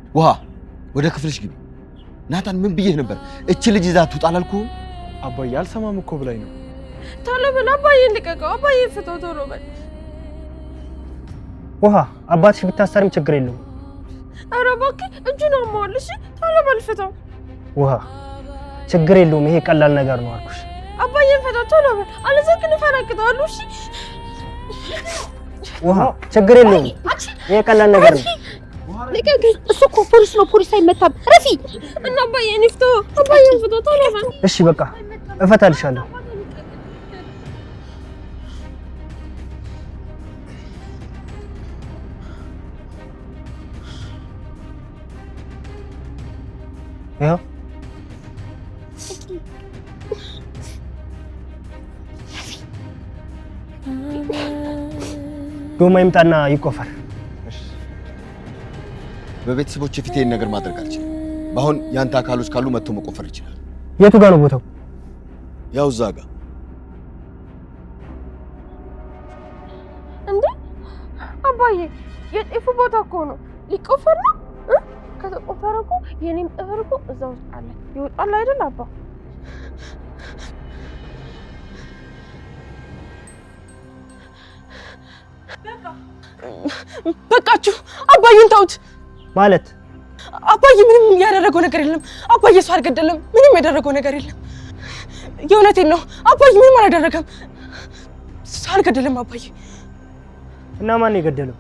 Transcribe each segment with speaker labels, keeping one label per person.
Speaker 1: ውሃ ወደ ክፍልሽ ግቢ። ናታን ምን ብዬሽ ነበር? እቺ ልጅ ይዛት ትውጣ አላልኩህም?
Speaker 2: አባዬ አልሰማም እኮ ብላኝ ነው።
Speaker 3: ቶሎ በል አባዬ ልቀቀው። አባዬ ፍታው ቶሎ በል።
Speaker 4: ውሃ አባትሽ ቢታሰርም ችግር የለውም።
Speaker 3: ኧረ እባክህ እጁን አሟል። እሺ ቶሎ በል ፍታው።
Speaker 4: ውሃ ችግር የለውም፣ ይሄ ቀላል ነገር ነው አልኩሽ።
Speaker 3: አባዬ ፍታው ቶሎ በል፣ አለዚያ ግን እፈነክተዋለሁ። እሺ
Speaker 4: ውሃ ችግር የለውም፣ ይሄ ቀላል ነገር ነው።
Speaker 3: ልቀቀኝ። እሱ እኮ ፖሊስ ነው፣ ፖሊስ አይመታም። ረፊ እና አባዬን ፍታው፣ አባዬን ፍታው ቶሎ በል።
Speaker 4: እሺ በቃ እፈታልሻለሁ። ያው ዶማ ይምጣና ይቆፈር።
Speaker 1: በቤተሰቦች ፊት ይሄን ነገር ማድረግ አልችልም። ባሁን ያንተ አካሎች ካሉ መጥቶ መቆፈር ይችላል።
Speaker 4: የቱ ጋር ነው ቦታው?
Speaker 1: ያው እዛ ጋር።
Speaker 3: እንዴ አባዬ የጤፉ ቦታ እኮ ነው፣ ሊቆፈር ነው። ከተቆፈረ እኮ የኔም ጥፍር እኮ እዛ ውስጥ አለ። ይወጣል አይደል አባ? በቃችሁ፣ አባዬን ተውት።
Speaker 4: ማለት
Speaker 3: አባዬ ምንም ያደረገው ነገር የለም። አባዬ ሰው አልገደለም፣ ምንም ያደረገው ነገር የለም። የእውነቴን ነው፣ አባዬ ምንም አላደረገም፣ ሰው አልገደለም አባዬ።
Speaker 4: እና ማን ነው የገደለው?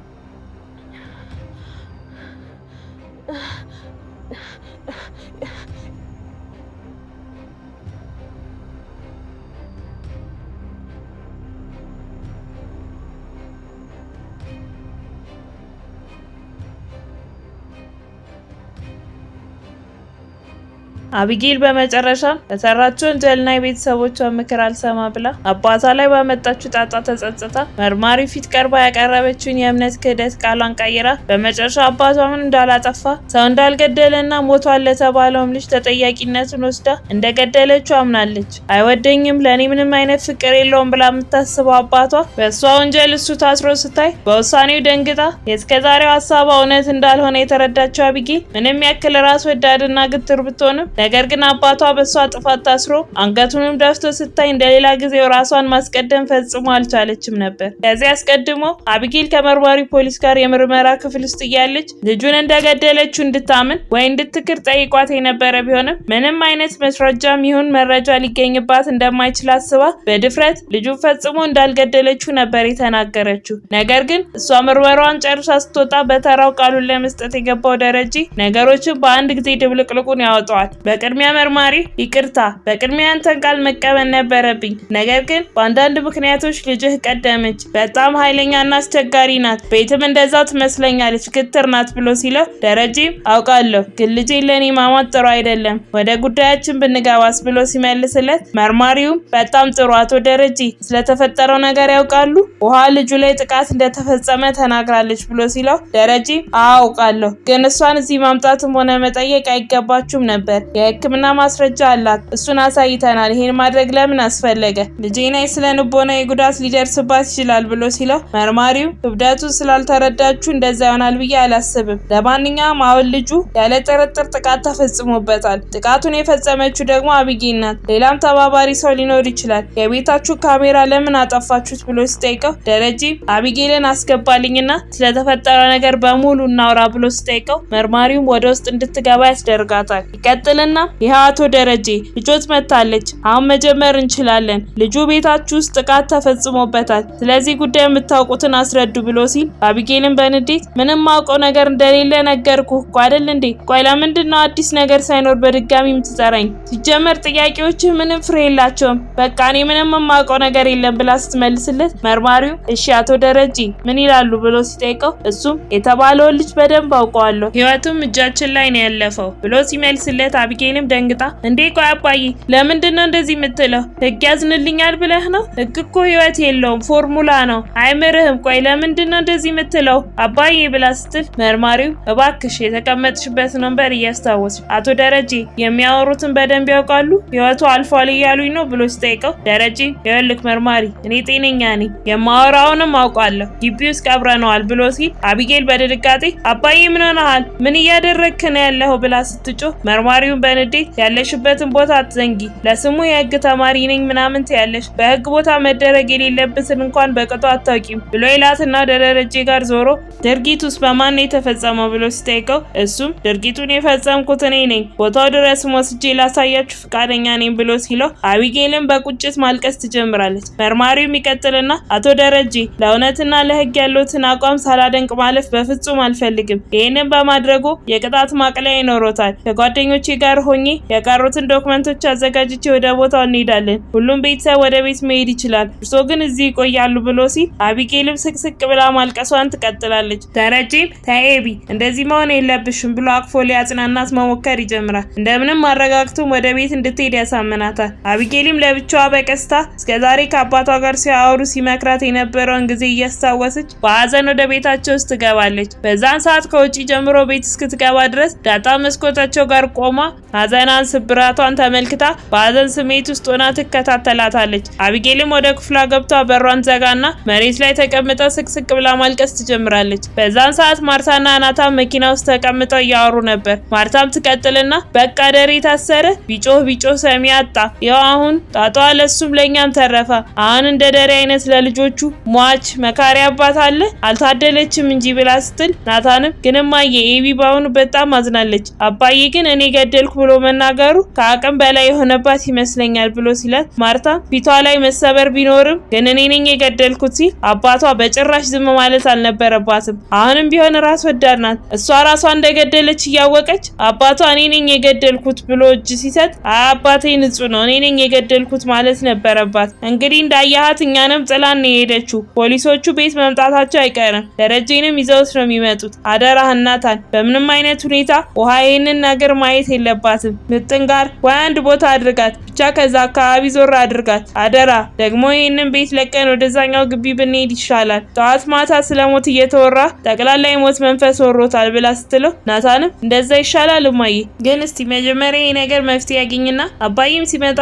Speaker 5: አቢጌል በመጨረሻ ለሰራችው ወንጀልና የቤተሰቦቿን ምክር አልሰማ ብላ አባቷ ላይ ባመጣችው ጣጣ ተጸጽታ መርማሪ ፊት ቀርባ ያቀረበችውን የእምነት ክህደት ቃሏን ቀይራ በመጨረሻ አባቷ ምን እንዳላጠፋ ሰው እንዳልገደለና ሞቷል ለተባለውም ልጅ ተጠያቂነቱን ወስዳ እንደገደለችው አምናለች። አይወደኝም፣ ለኔ ምንም አይነት ፍቅር የለውም ብላ የምታስበው አባቷ በእሷ ወንጀል እሱ ታስሮ ስታይ በውሳኔው ደንግጣ የእስከዛሬው ሀሳቧ እውነት እንዳልሆነ የተረዳችው አቢጌል ምንም ያክል ራስ ወዳድና ግትር ብትሆንም ነገር ግን አባቷ በሷ ጥፋት ታስሮ አንገቱንም ደፍቶ ስታይ እንደሌላ ጊዜው ራሷን ማስቀደም ፈጽሞ አልቻለችም ነበር። ከዚህ አስቀድሞ አቢጌል ከመርማሪ ፖሊስ ጋር የምርመራ ክፍል ውስጥ እያለች ልጁን እንደገደለችው እንድታምን ወይ እንድትክር ጠይቋት የነበረ ቢሆንም ምንም አይነት ማስረጃም ይሁን መረጃ ሊገኝባት እንደማይችል አስባ በድፍረት ልጁን ፈጽሞ እንዳልገደለችው ነበር የተናገረችው። ነገር ግን እሷ ምርመራዋን ጨርሳ ስትወጣ በተራው ቃሉን ለመስጠት የገባው ደረጀ ነገሮችን በአንድ ጊዜ ድብልቅልቁን ያወጣዋል። በቅድሚያ መርማሪ ይቅርታ፣ በቅድሚያ አንተን ቃል መቀበል ነበረብኝ። ነገር ግን በአንዳንድ ምክንያቶች ልጅህ ቀደመች። በጣም ኃይለኛና አስቸጋሪ ናት። ቤትም እንደዛው ትመስለኛለች፣ ግትር ናት ብሎ ሲለው ደረጀም አውቃለሁ፣ ግን ልጄ ለኔ ማማት ጥሩ አይደለም፣ ወደ ጉዳያችን ብንገባስ ብሎ ሲመልስለት መርማሪውም በጣም ጥሩ አቶ ደረጀ ስለተፈጠረው ነገር ያውቃሉ? ውሃ ልጁ ላይ ጥቃት እንደተፈጸመ ተናግራለች ብሎ ሲለው ደረጀም አውቃለሁ፣ ግን እሷን እዚህ ማምጣትም ሆነ መጠየቅ አይገባችሁም ነበር። የሕክምና ማስረጃ አላት፣ እሱን አሳይተናል። ይሄን ማድረግ ለምን አስፈለገ? ልጄና ስለ ንቦና ጉዳት ሊደርስባት ይችላል ብሎ ሲለው መርማሪው ክብደቱን ስላልተረዳችሁ እንደዛ ይሆናል ብዬ አላስብም። ለማንኛውም አሁን ልጁ ያለ ጥርጥር ጥቃት ተፈጽሞበታል። ጥቃቱን የፈጸመችው ደግሞ አቢጌል ናት። ሌላም ተባባሪ ሰው ሊኖር ይችላል። የቤታችሁ ካሜራ ለምን አጠፋችሁት ብሎ ሲጠይቀው ደረጀ አቢጌልን አስገባልኝና ስለተፈጠረው ነገር በሙሉ እናውራ ብሎ ሲጠይቀው መርማሪውም ወደ ውስጥ እንድትገባ ያስደርጋታል። ይቀጥልና ይሄ አቶ ደረጀ ልጆት መታለች፣ አሁን መጀመር እንችላለን። ልጁ ቤታችሁ ውስጥ ጥቃት ተፈጽሞበታል። ስለዚህ ጉዳይ የምታውቁትን አስረዱ ብሎ ሲል አቢጌልን በንዴት ምንም ማውቀው ነገር እንደሌለ ነገርኩህ እኮ አይደል እንዴ? ቆይ ለምንድን ነው አዲስ ነገር ሳይኖር በድጋሚ የምትጠራኝ? ሲጀመር ጥያቄዎችህ ምንም ፍሬ የላቸውም። በቃ እኔ ምንም የማውቀው ነገር የለም ብላ ስትመልስለት መርማሪው እሺ አቶ ደረጀ ምን ይላሉ ብሎ ሲጠይቀው እሱም የተባለውን ልጅ በደንብ አውቀዋለሁ፣ ህይወቱም እጃችን ላይ ነው ያለፈው ብሎ ሲመልስለት አቢጌልም ደንግጣ እንዴ ቆይ አባዬ ለምንድነው እንደዚህ የምትለው? ህግ ያዝንልኛል ብለህ ነው? ህግ እኮ ህይወት የለውም ፎርሙላ ነው አይምርህም። ቆይ ለምንድነው እንደዚህ የምትለው አባዬ ብላ ስትል መርማሪው እባክሽ የተቀመጥሽበትን ወንበር እያስታወስሽ አቶ ደረጀ የሚያወሩትን በደንብ ያውቃሉ ህይወቱ አልፏል እያሉኝ ነው ብሎ ሲጠይቀው ደረጀ ይኸውልህ መርማሪ እኔ ጤነኛ ነኝ የማወራውንም አውቃለሁ ግቢ ውስጥ ቀብረነዋል ብሎ ሲል አቢጌል በድንጋጤ አባዬ ምን ሆነሃል? ምን እያደረግክ ነው ያለኸው ብላ ስትጮህ መርማሪውን በንዴት ያለሽበትን ቦታ አትዘንጊ ለስሙ የህግ ተማሪ ነኝ ምናምን ትያለሽ በህግ ቦታ መደረግ የሌለበትን እንኳን በቅጡ አታውቂም ብሎ ይላትና ደረጀ ጋር ዞሮ ድርጊቱስ በማን የተፈጸመው ብሎ ሲጠይቀው እሱም ድርጊቱን የፈጸምኩት እኔ ነኝ ቦታው ድረስ ወስጄ ላሳያችሁ ፍቃደኛ ነኝ ብሎ ሲለው አቢጌልም በቁጭት ማልቀስ ትጀምራለች። መርማሪው ይቀጥልና አቶ ደረጀ ለእውነትና ለህግ ያሉትን አቋም ሳላደንቅ ማለፍ በፍጹም አልፈልግም ይሄንን በማድረጉ የቅጣት ማቅለያ ይኖሮታል ከጓደኞቼ ጋር ሆኜ የቀሩትን ዶክመንቶች አዘጋጅቼ ወደ ቦታው እንሄዳለን ሁሉም ቤተሰብ ወደ ቤት መሄድ ይችላል እርሶ ግን እዚህ ይቆያሉ ብሎ ሲል አቢጌልም ስቅስቅ ብላ ማልቀሷን ትቀጥላለች። ደረጀም ታኤቢ እንደዚህ መሆን የለብሽም ብሎ አቅፎ ሊያጽናናት መሞከር ይጀምራል። እንደምንም አረጋግቶም ወደ ቤት እንድትሄድ ያሳምናታል። አቢጌልም ለብቻዋ በቀስታ እስከዛሬ ከአባቷ ጋር ሲያወሩ ሲመክራት የነበረውን ጊዜ እያስታወሰች በሀዘን ወደ ቤታቸው ውስጥ ትገባለች። በዛን ሰዓት ከውጪ ጀምሮ ቤት እስክትገባ ድረስ ዳጣ መስኮታቸው ጋር ቆማ ሀዘናን ስብራቷን ተመልክታ በሀዘን ስሜት ውስጥ ሆና ትከታተላታለች። አቢጌልም ወደ ክፍሏ ገብታ በሯን ዘጋና መሬት ላይ ተቀምጣ ስቅስቅ ብላ ማልቀስ ትጀምራለች። በዛን ሰዓት ማርታና ናታን መኪና ውስጥ ተቀምጠው እያወሩ ነበር። ማርታም ትቀጥልና በቃ ደሬ ታሰረ ቢጮህ ሰሚ አጣ ያው አሁን ጣጣ ለሱም ለኛም ተረፈ አሁን እንደ ደሬ አይነት ለልጆቹ ሟች መካሪ አባት አለ አልታደለችም እንጂ ብላ ስትል ናታንም ግንማዬ ኤቢ ባሁን በጣም አዝናለች አባዬ ግን እኔ ገደልኩ ብሎ መናገሩ ከአቅም በላይ የሆነባት ይመስለኛል ብሎ ሲላት ማርታ ፊቷ ላይ መሰበር ቢኖርም ግን እኔ ነኝ የገደልኩት ሲል አባቷ በጭራሽ ዝም ማለት አልነበረባትም አሁንም ቢሆን ራስ ወዳድ ናት እሷ ራሷ እንደገደለች እያወቀች አባቷ እኔ ነኝ የገደልኩት ብሎ እጅ ሲሰጥ አባቴ ንጹህ ነው እኔ ነኝ የገደልኩት ማለት ነበረባት። እንግዲህ እንዳያሃት እኛንም ጥላን ነው የሄደችው ፖሊሶቹ ቤት መምጣታቸው አይቀርም ደረጀንም ይዘውት ነው የሚመጡት አደራህ ናታን በምንም አይነት ሁኔታ ውሃ ይሄንን ነገር ማየት የለባትም ምጥን ጋር ወይ አንድ ቦታ አድርጋት ብቻ ከዛ አካባቢ ዞር አድርጋት አደራ ደግሞ ይሄንን ቤት ለቀን ወደዛኛው ግቢ ብንሄድ ይሻላል ጠዋት ማታ ስለሞት እየተወራ ጠቅላላ የሞት መንፈስ ወሮታል ብላ ስትለው ናታንም እንደዛ ይሻላል እማዬ ግን እስቲ መጀመሪያ ይሄ ነገር መፍትሄ ያገኝና አባዬም ሲመጣ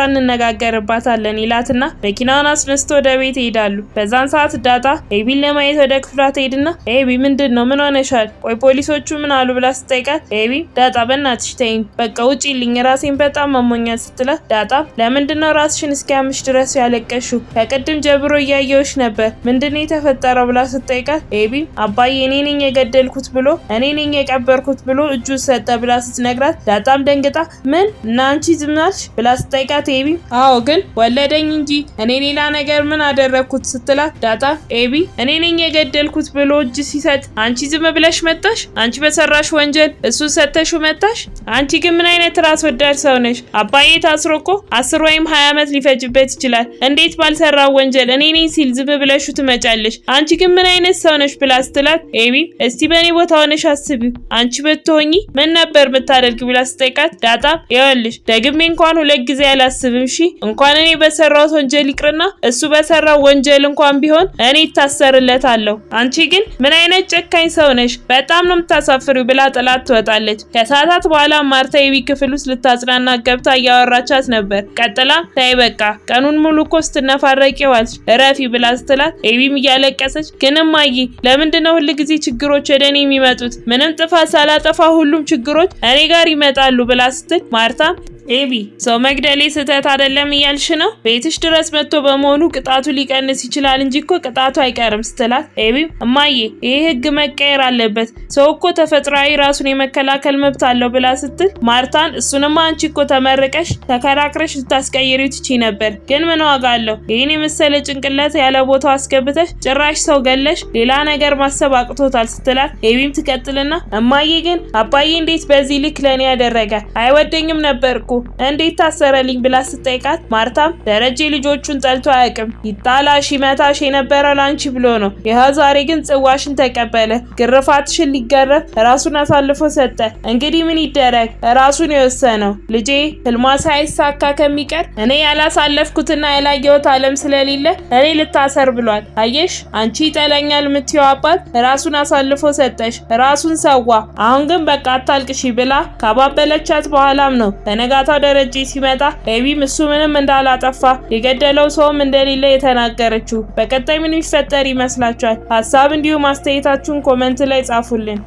Speaker 5: እንነጋገርባታለን ይላትና መኪናውን አስነስቶ ወደ ቤት ይሄዳሉ። በዛን ሰዓት ዳጣ ኤቢን ለማየት ወደ ክፍሏ ትሄድና ኤቢ ምንድነው ምን ሆነሻል ቆይ ፖሊሶቹ ምን አሉ ብላ ስትጠይቃት ኤቢ ዳጣ በእናትሽ ተይኝ በቃ ውጪልኝ ራሴን በጣም አሞኛል ስትላት ዳጣ ለምንድነው ራስሽን እስኪያምሽ ድረስ ያለቀሽው ከቅድም ጀምሮ እያየሁሽ ነበር ምንድነው የተፈጠረው ብላ ስትጠይቃት ኤቢ አባዬ እኔ ነኝ የገደልኩት ብሎ እኔ ነኝ የቀበርኩት ብሎ እጁ ሰጠ ብላ ስትነግራት ዳጣም ደንግጣ ምን እና አንቺ ዝም አልሽ ብላ ስትጠይቃት ኤቢ አዎ ግን ወለደኝ እንጂ እኔ ሌላ ነገር ምን አደረኩት ስትላት ዳጣ ኤቢ እኔ ነኝ የገደልኩት ብሎ እጅ ሲሰጥ አንቺ ዝም ብለሽ መጣሽ አንቺ በሰራሽ ወንጀል እሱ ሰተሽው መጣሽ አንቺ ግን ምን አይነት ራስ ወዳድ ሰው ነሽ አባዬ ታስሮ እኮ 10 ወይም 20 ዓመት ሊፈጅበት ይችላል እንዴት ባልሰራው ወንጀል እኔ ነኝ ሲል ዝም ብለሽ ትመጫለሽ አንቺ ግን ምን አይነት ሰው ነሽ ብላ ስትላት ኤቢ እስቲ በኔ ቦታ ሆነሽ አስቢው አንቺ ብትሆኚ ምን ነበር ምታደርጊ ብላ ስትጠይቃት ዳጣ ይኸውልሽ ደግሜ እንኳን ሁለት ጊዜ አላስብም እሺ እንኳን እኔ በሰራው ወንጀል ይቅርና እሱ በሰራው ወንጀል እንኳን ቢሆን እኔ ታሰርለታለሁ አንቺ ግን ምን አይነት ጨካኝ ሰው ነሽ በጣም ነው የምታሳፍሪው ብላ ጥላት ትወጣለች። ከሰዓታት በኋላ ማርታ ኤቢ ክፍል ውስጥ ልታጽናና ገብታ እያወራቻት ነበር። ቀጥላ ታይ በቃ ቀኑን ሙሉ እኮ ስትነፋረቂ ዋልሽ እረፊ ብላ ስትላት ኤቢም እያለቀሰች ግን እማዬ ለምንድነው ሁልጊዜ ችግሮች ወደኔ የሚመጡት ምንም ጥፋት ሳላጠፋ ሁሉም ችግሮች እኔ ጋር ይመጣሉ ብላ ስትል ማርታ ኤቢ ሰው መግደሌ ስህተት አይደለም እያልሽ ነው ቤትሽ ድረስ መጥቶ በመሆኑ ቅጣቱ ሊቀንስ ይችላል እንጂ እኮ ቅጣቱ አይቀርም ስትላት ኤቢ እማዬ ይሄ ህግ መቀየር አለበት ሰው እኮ ተፈጥሯዊ ራሱን የመከላከል መብት አለው ብላ ስትል ማርታን እሱንማ አንቺ እኮ ተመርቀሽ ተከራክረሽ ልታስቀይሪው ትችይ ነበር ግን ምን ዋጋ አለው ይሄን የመሰለ ጭንቅላት ያለ ቦታው አስገብተሽ ጭራሽ ሰው ገለሽ ሌላ ነገር ማሰብ አቅቶታል ስትላት ኤቢም ትቀጥልና እማዬ ግን አባዬ እንዴት በዚህ ልክ ለኔ ያደረገ አይወደኝም ነበር እኮ እንዴት ታሰረልኝ ብላ ስትጠይቃት ማርታም ደረጀ ልጆቹን ጠልቶ አያውቅም፣ ይጣላሽ ይመታሽ የነበረው ላንቺ ብሎ ነው። ይኸው ዛሬ ግን ጽዋሽን ተቀበለ፣ ግርፋትሽን ሊገረፍ ራሱን አሳልፎ ሰጠ። እንግዲህ ምን ይደረግ ራሱን የወሰነው። ልጄ ህልሟ ሳይሳካ ከሚቀር እኔ ያላሳለፍኩትና ያላየሁት ዓለም ስለሌለ እኔ ልታሰር ብሏል። አየሽ አንቺ ይጠላኛል የምትይው አባት ራሱን አሳልፎ ሰጠሽ፣ ራሱን ሰዋ። አሁን ግን በቃ አታልቅሺ ብላ ካባበለቻት በኋላም ነው በነጋታው ደረጀ ሲመጣ ቤቢም እሱ ምንም እንዳላጠፋ የገደለው ሰውም እንደሌለ የተናገረችው። በቀጣይ ምን ይፈጠር ይመስላችኋል? ሀሳብ እንዲሁም አስተያየታችሁን ኮሜንት ላይ ጻፉልን።